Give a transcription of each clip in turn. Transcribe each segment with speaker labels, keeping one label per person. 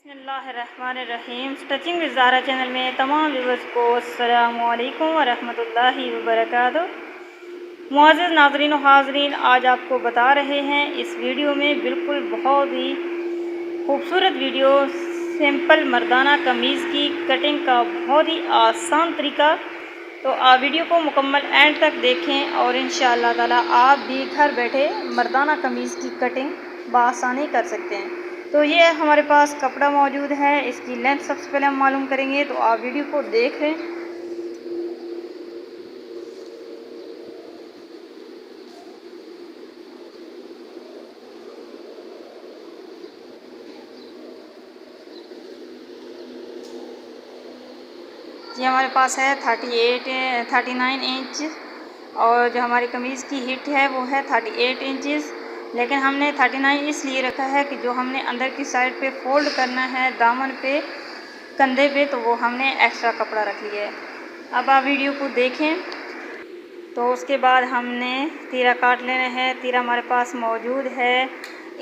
Speaker 1: बिस्मिल्लाहिर्रहमानिर्रहीम। Stitching with Zaara channel में तमाम व्यूअर्स को अस्सलामु अलैकुम व रहमतुल्लाहि व बरकातुहू। मुअज़्ज़िज़ नाज़रीन व हाज़रीन, आज आपको बता रहे हैं इस वीडियो में बिल्कुल बहुत ही खूबसूरत वीडियो, सिंपल मर्दाना कमीज़ की कटिंग का बहुत ही आसान तरीका। तो आप वीडियो को मुकम्मल एंड तक देखें और इंशाअल्लाह ताला आप भी घर बैठे मर्दाना कमीज़ की कटिंग बआसानी कर सकते हैं। तो ये हमारे पास कपड़ा मौजूद है, इसकी लेंथ सबसे पहले हम मालूम करेंगे, तो आप वीडियो को देख लें। ये हमारे पास है 39 इंच और जो हमारी कमीज़ की हिट है वो है 38 इंचज़। लेकिन हमने 39 इसलिए रखा है कि जो हमने अंदर की साइड पे फोल्ड करना है दामन पे, कंधे पे, तो वो हमने एक्स्ट्रा कपड़ा रख लिया है। अब आप वीडियो को देखें। तो उसके बाद हमने तीरा काट लेना है। तीरा हमारे पास मौजूद है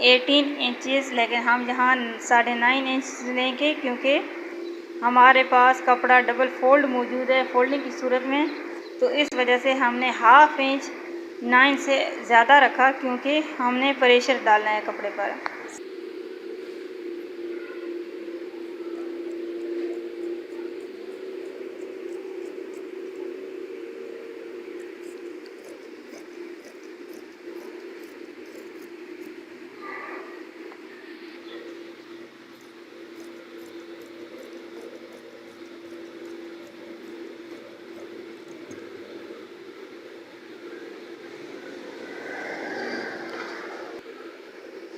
Speaker 1: 18 इंचज़, लेकिन हम यहाँ 9.5 इंच लेंगे क्योंकि हमारे पास कपड़ा डबल फोल्ड मौजूद है फोल्डिंग की सूरत में। तो इस वजह से हमने हाफ इंच 9 से ज़्यादा रखा क्योंकि हमने प्रेशर डालना है कपड़े पर।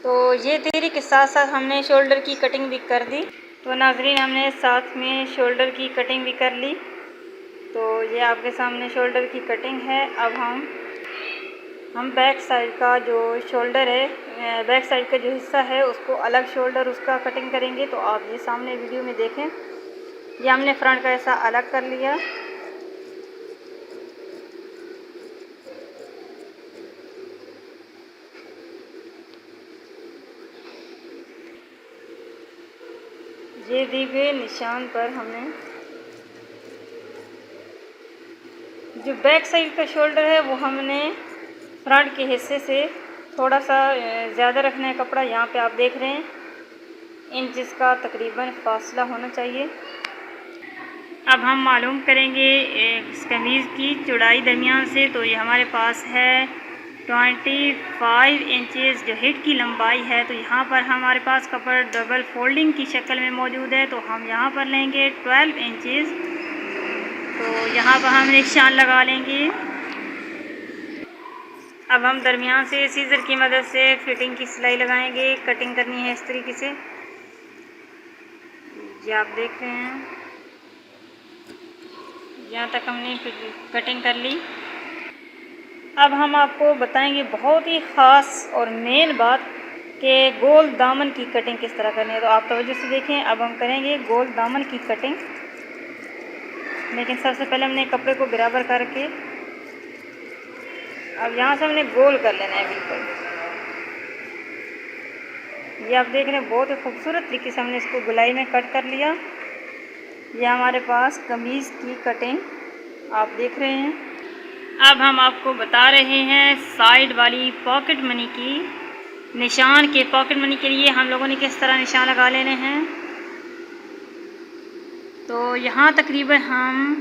Speaker 1: तो ये तीरे के साथ साथ हमने शोल्डर की कटिंग भी कर दी। तो नाज़रीन, हमने साथ में शोल्डर की कटिंग भी कर ली। तो ये आपके सामने शोल्डर की कटिंग है। अब हम बैक साइड का जो शोल्डर है, बैक साइड का जो हिस्सा है उसको अलग शोल्डर उसका कटिंग करेंगे। तो आप ये सामने वीडियो में देखें, ये हमने फ्रंट का हिस्सा अलग कर लिया। ये दी गए निशान पर हमने जो बैक साइड का शोल्डर है वो हमने फ्रंट के हिस्से से थोड़ा सा ज़्यादा रखना है कपड़ा। यहाँ पे आप देख रहे हैं इंच का तकरीबन फासला होना चाहिए। अब हम मालूम करेंगे इस कमीज़ की चौड़ाई दरमियान से। तो ये हमारे पास है 25 इंचज़ जो हिट की लंबाई है। तो यहाँ पर हमारे पास कपड़ा डबल फोल्डिंग की शक्ल में मौजूद है। तो हम यहाँ पर लेंगे 12 इंचज़। तो यहाँ पर हम निशान लगा लेंगे। अब हम दरमियान से सीज़र की मदद से फिटिंग की सिलाई लगाएंगे। कटिंग करनी है इस तरीके से, ये आप देख रहे हैं। यहाँ तक हमने कटिंग कर ली। अब हम आपको बताएंगे बहुत ही ख़ास और मेन बात कि गोल दामन की कटिंग किस तरह करनी है। तो आप तवज्जो से देखें। अब हम करेंगे गोल दामन की कटिंग, लेकिन सबसे पहले हमने कपड़े को बराबर करके अब यहाँ से हमने गोल कर लेना है बिल्कुल। ये आप देख रहे हैं बहुत ही खूबसूरत तरीके से हमने इसको गोलाई में कट कर लिया। ये हमारे पास कमीज़ की कटिंग आप देख रहे हैं। अब हम आपको बता रहे हैं साइड वाली पॉकेट मनी की निशान के पॉकेट मनी के लिए हम लोगों ने किस तरह निशान लगा लेने हैं। तो यहाँ तकरीबन हम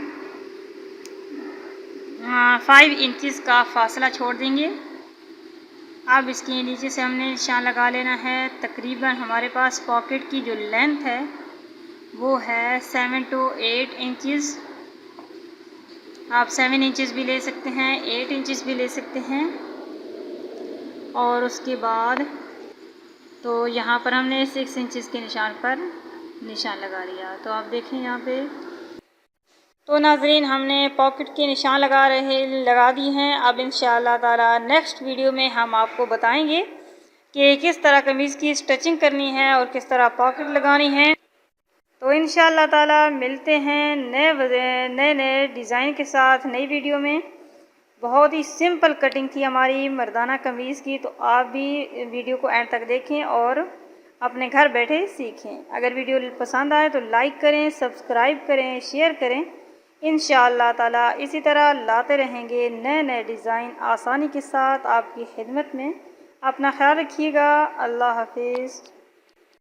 Speaker 1: 5 इंचज़ का फासला छोड़ देंगे। अब इसके नीचे से हमने निशान लगा लेना है। तकरीबन हमारे पास पॉकेट की जो लेंथ है वो है 7 to 8 इंचज़। आप 7 इंचज़ भी ले सकते हैं, 8 इंचज़ भी ले सकते हैं। और उसके बाद तो यहाँ पर हमने 6 इंचज़ के निशान पर निशान लगा लिया। तो आप देखें यहाँ पे। तो नाज़रीन, हमने पॉकेट के निशान लगा दी हैं। अब इंशाअल्लाह ताला नेक्स्ट वीडियो में हम आपको बताएंगे कि किस तरह कमीज़ की स्टिचिंग करनी है और किस तरह पॉकेट लगानी है। तो इंशाअल्लाह ताला मिलते हैं नए डिज़ाइन के साथ नई वीडियो में। बहुत ही सिंपल कटिंग थी हमारी मर्दाना कमीज़ की। तो आप भी वीडियो को एंड तक देखें और अपने घर बैठे सीखें। अगर वीडियो पसंद आए तो लाइक करें, सब्सक्राइब करें, शेयर करें। इंशाअल्लाह ताला इसी तरह लाते रहेंगे नए नए डिज़ाइन आसानी के साथ आपकी खिदमत में। अपना ख्याल रखिएगा। अल्लाह हाफिज़।